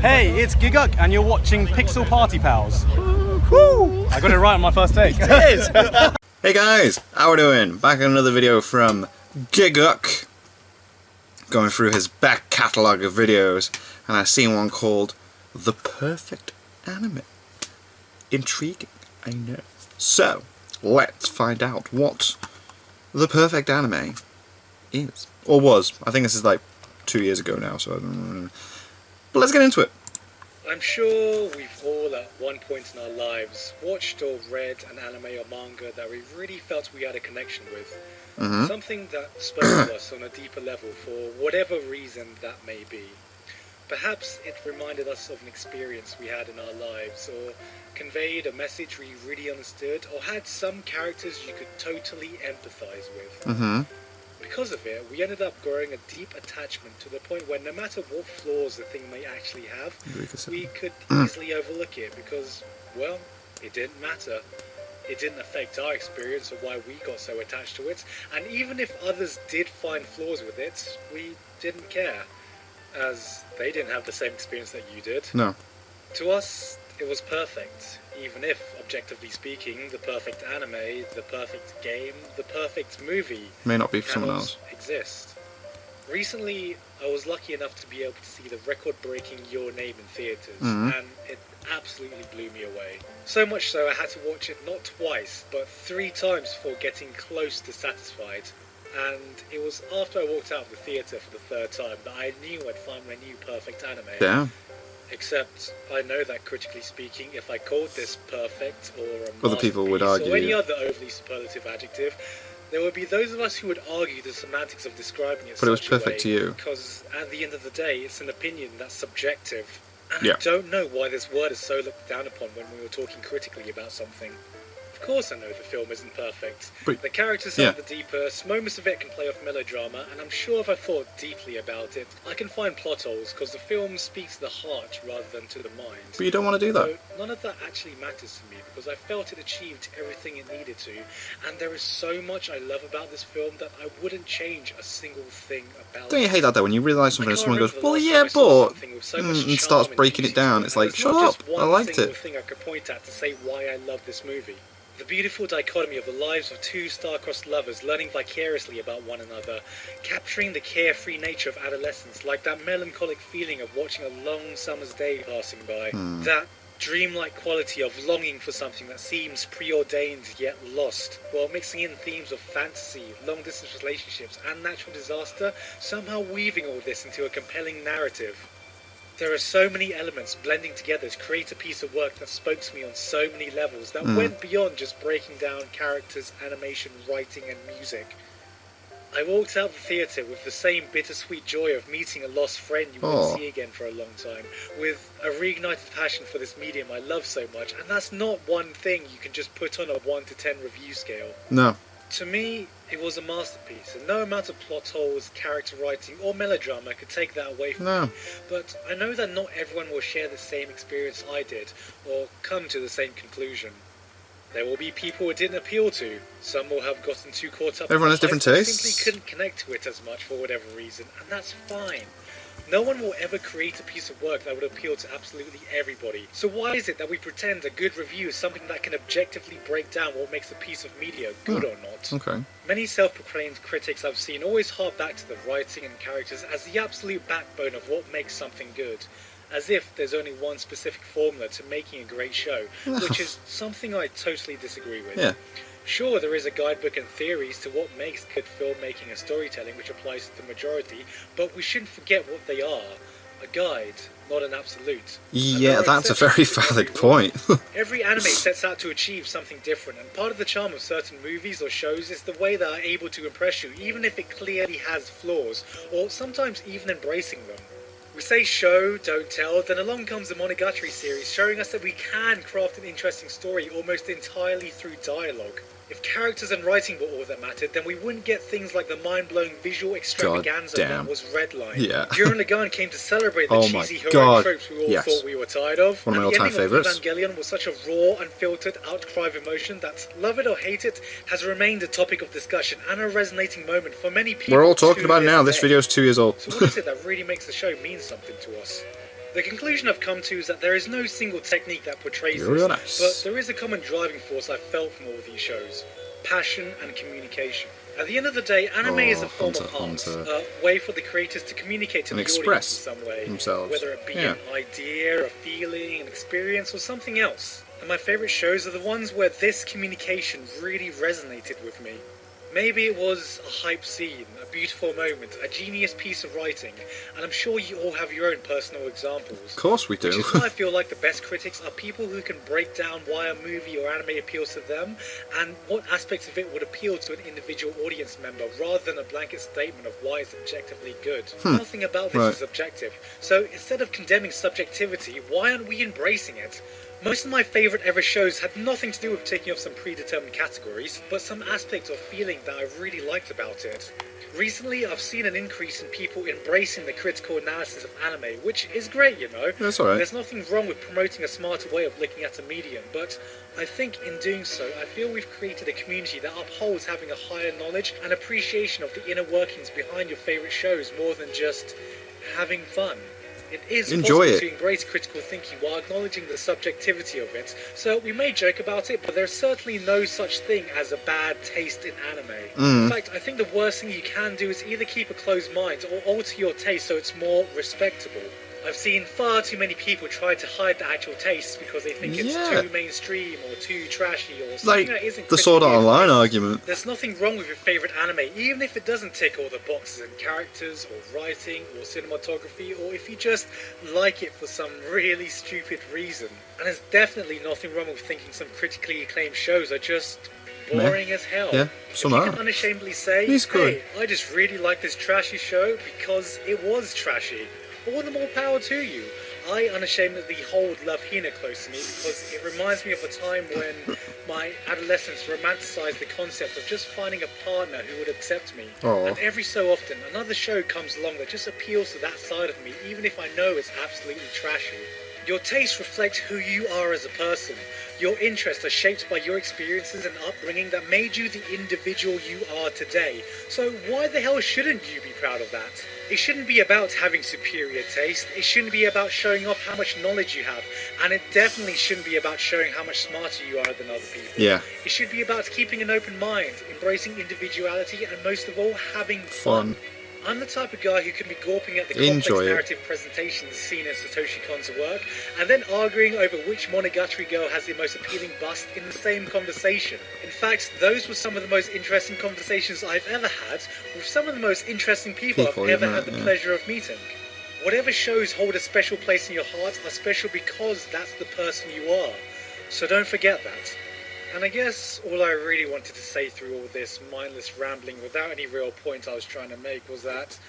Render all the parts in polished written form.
Hey, it's Giguk, and you're watching Pixel Party Pals. Woo! I got it right on my first take. Hey guys, how we doing? Back in another video from Giguk. Going through his back catalogue of videos, and I've seen one called The Perfect Anime. Intriguing, I know. So, let's find out what The Perfect Anime is. Or was. I think this is like 2 years ago now, so I don't know. But let's get into it. I'm sure we've all at one point in our lives watched or read an anime or manga that we really felt we had a connection with. Something that spoke to us on a deeper level for whatever reason that may be. Perhaps it reminded us of an experience we had in our lives, or conveyed a message we really understood, or had some characters you could totally empathize with. Because of it, we ended up growing a deep attachment to the point where no matter what flaws the thing may actually have, we could easily overlook it because, well, it didn't matter. It didn't affect our experience or why we got so attached to it, and even if others did find flaws with it, we didn't care, as they didn't have the same experience that you did. No. To us, it was perfect, even if, objectively speaking, the perfect anime, the perfect game, the perfect movie May not be for someone else. exist. Recently, I was lucky enough to be able to see the record-breaking Your Name in theatres, and it absolutely blew me away. So much so I had to watch it not twice, but 3 times before getting close to satisfied. And it was after I walked out of the theatre for the 3rd time that I knew I'd found my new perfect anime. Yeah. Except, I know that critically speaking, if I called this perfect or a Other people would masterpiece argue, or any yeah. other overly superlative adjective, there would be those of us who would argue the semantics of describing it. But it was perfect to you. Because at the end of the day, it's an opinion that's subjective. And Yeah. I don't know why this word is so looked down upon when we were talking critically about something. Of course I know the film isn't perfect. But- The characters yeah. aren't the deepest, moments of it can play off melodrama, and I'm sure if I thought deeply about it, I can find plot holes, because the film speaks to the heart rather than to the mind. But you don't want to do that. So none of that actually matters to me, because I felt it achieved everything it needed to, and there is so much I love about this film that I wouldn't change a single thing about Don't you it. hate that though, when you realise something I and can't someone goes, remember the well last yeah, time I saw but... something with so much and starts charm breaking and it down. beauty, It's and like, there's shut not up, just I one liked single it. thing I could point at to say why I love this movie. The beautiful dichotomy of the lives of 2 star-crossed lovers learning vicariously about one another, capturing the carefree nature of adolescence, like that melancholic feeling of watching a long summer's day passing by, that dreamlike quality of longing for something that seems preordained yet lost, while mixing in themes of fantasy, long-distance relationships, and natural disaster, somehow weaving all this into a compelling narrative. There are so many elements blending together to create a piece of work that spoke to me on so many levels that went beyond just breaking down characters, animation, writing and music. I walked out of the theatre with the same bittersweet joy of meeting a lost friend you won't see again for a long time, with a reignited passion for this medium I love so much, and that's not one thing you can just put on a 1 to 10 review scale. No. To me, it was a masterpiece, and no amount of plot holes, character writing, or melodrama could take that away from No. me. But I know that not everyone will share the same experience I did, or come to the same conclusion. There will be people it didn't appeal to. Some will have gotten too caught up. Everyone in has the different hype and tastes. simply couldn't connect to it as much for whatever reason, and that's fine. No one will ever create a piece of work that would appeal to absolutely everybody. So why is it that we pretend a good review is something that can objectively break down what makes a piece of media good or not? Okay. Many self-proclaimed critics I've seen always harp back to the writing and characters as the absolute backbone of what makes something good, as if there's only one specific formula to making a great show, which is something I totally disagree with. Yeah. Sure, there is a guidebook and theories to what makes good filmmaking and storytelling, which applies to the majority, but we shouldn't forget what they are. A guide, not an absolute. And Yeah, there are that's a very exceptions to valid every rule. point. Every anime sets out to achieve something different, and part of the charm of certain movies or shows is the way they are able to impress you, even if it clearly has flaws, or sometimes even embracing them. We say show, don't tell, then along comes the Monogatari series, showing us that we can craft an interesting story almost entirely through dialogue. If characters and writing were all that mattered, then we wouldn't get things like the mind-blowing visual extravaganza damn. that was Redline. Yeah. Gurren Lagann came to celebrate the Oh my cheesy hero God. tropes we all Yes. thought we were tired of. One of my and the all-time ending of favourites. Evangelion was such a raw, unfiltered outcry of emotion that, love it or hate it, has remained a topic of discussion and a resonating moment for many people. We're all talking to about it now. This day. video is 2 years old. So what is it that really makes the show mean something to us? The conclusion I've come to is that there is no single technique that portrays You're this, nice. but there is a common driving force I've felt from all of these shows: passion and communication. At the end of the day, anime is a form of art, a way for the creators to communicate to And the express audience in some way, themselves. whether it be Yeah. an idea, a feeling, an experience, or something else. And my favourite shows are the ones where this communication really resonated with me. Maybe it was a hype scene, a beautiful moment, a genius piece of writing, and I'm sure you all have your own personal examples. Of course we Which do. is why I feel like the best critics are people who can break down why a movie or anime appeals to them, and what aspects of it would appeal to an individual audience member, rather than a blanket statement of why it's objectively good. Nothing about this Right. is objective, so instead of condemning subjectivity, why aren't we embracing it? Most of my favourite ever shows had nothing to do with taking off some predetermined categories, but some aspect or feeling that I really liked about it. Recently, I've seen an increase in people embracing the critical analysis of anime, which is great, you know. That's alright. There's nothing wrong with promoting a smarter way of looking at a medium, but I think in doing so, I feel we've created a community that upholds having a higher knowledge and appreciation of the inner workings behind your favourite shows more than just having fun. It is Enjoy possible it. to embrace critical thinking while acknowledging the subjectivity of it, so we may joke about it, but there's certainly no such thing as a bad taste in anime. In fact, I think the worst thing you can do is either keep a closed mind or alter your taste so it's more respectable. I've seen far too many people try to hide the actual tastes because they think it's Yeah. too mainstream or too trashy or something Like that isn't the Sword Art critically Online acclaimed. argument. There's nothing wrong with your favourite anime, even if it doesn't tick all the boxes in characters, or writing, or cinematography, or if you just like it for some really stupid reason. And there's definitely nothing wrong with thinking some critically acclaimed shows are just boring as hell. Yeah, If some you are. can unashamedly say, It's good. hey, I just really like this trashy show because it was trashy, all the more power to you. I unashamedly hold Love Hina close to me because it reminds me of a time when my adolescence romanticised the concept of just finding a partner who would accept me. Aw. And every so often, another show comes along that just appeals to that side of me, even if I know it's absolutely trashy. Your tastes reflect who you are as a person. Your interests are shaped by your experiences and upbringing that made you the individual you are today. So why the hell shouldn't you be proud of that? It shouldn't be about having superior taste. It shouldn't be about showing off how much knowledge you have. And it definitely shouldn't be about showing how much smarter you are than other people. Yeah. It should be about keeping an open mind, embracing individuality, and most of all, having fun. I'm the type of guy who can be gawping at the complex Enjoy it. narrative presentations seen in Satoshi Kon's work, and then arguing over which Monogatari girl has the most appealing bust in the same conversation. In fact, those were some of the most interesting conversations I've ever had with some of the most interesting people I've People ever you've had met, the yeah. pleasure of meeting. Whatever shows hold a special place in your heart are special because that's the person you are. So don't forget that. And I guess all I really wanted to say through all this mindless rambling without any real point I was trying to make was that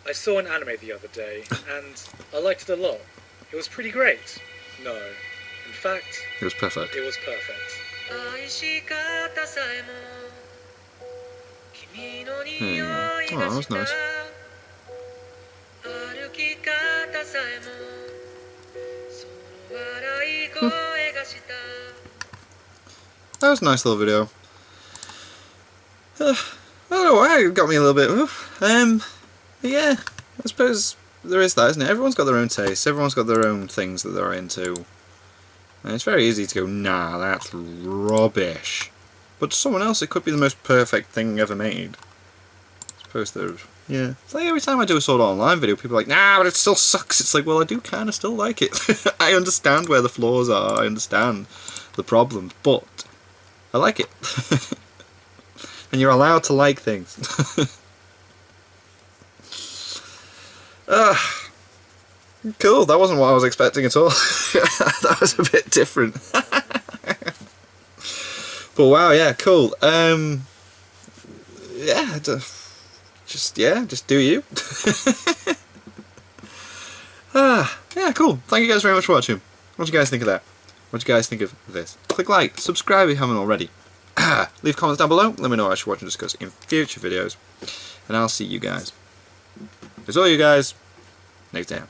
I saw an anime the other day, and I liked it a lot. It was pretty great. No. In fact, It was perfect. it was perfect. Oh, that was nice. That was a nice little video. I don't know why it got me a little bit. Yeah, I suppose there is that, isn't it? Everyone's got their own taste. Everyone's got their own things that they're into. And it's very easy to go, nah, that's rubbish. But to someone else, it could be the most perfect thing ever made. I suppose there's... Yeah. It's like every time I do a Sword Art Online video, people are like, nah, but it still sucks. It's like, well, I do kind of still like it. I understand where the flaws are. I understand the problems. But I like it. And you're allowed to like things. Cool, that wasn't what I was expecting at all. That was a bit different. But wow, yeah, cool. Yeah, just do you. Yeah, cool. Thank you guys very much for watching. What do you guys think of that? What do you guys think of this? Click like, subscribe if you haven't already. Leave comments down below. Let me know what I should watch and discuss in future videos. And I'll see you guys. That's all you guys. Next time.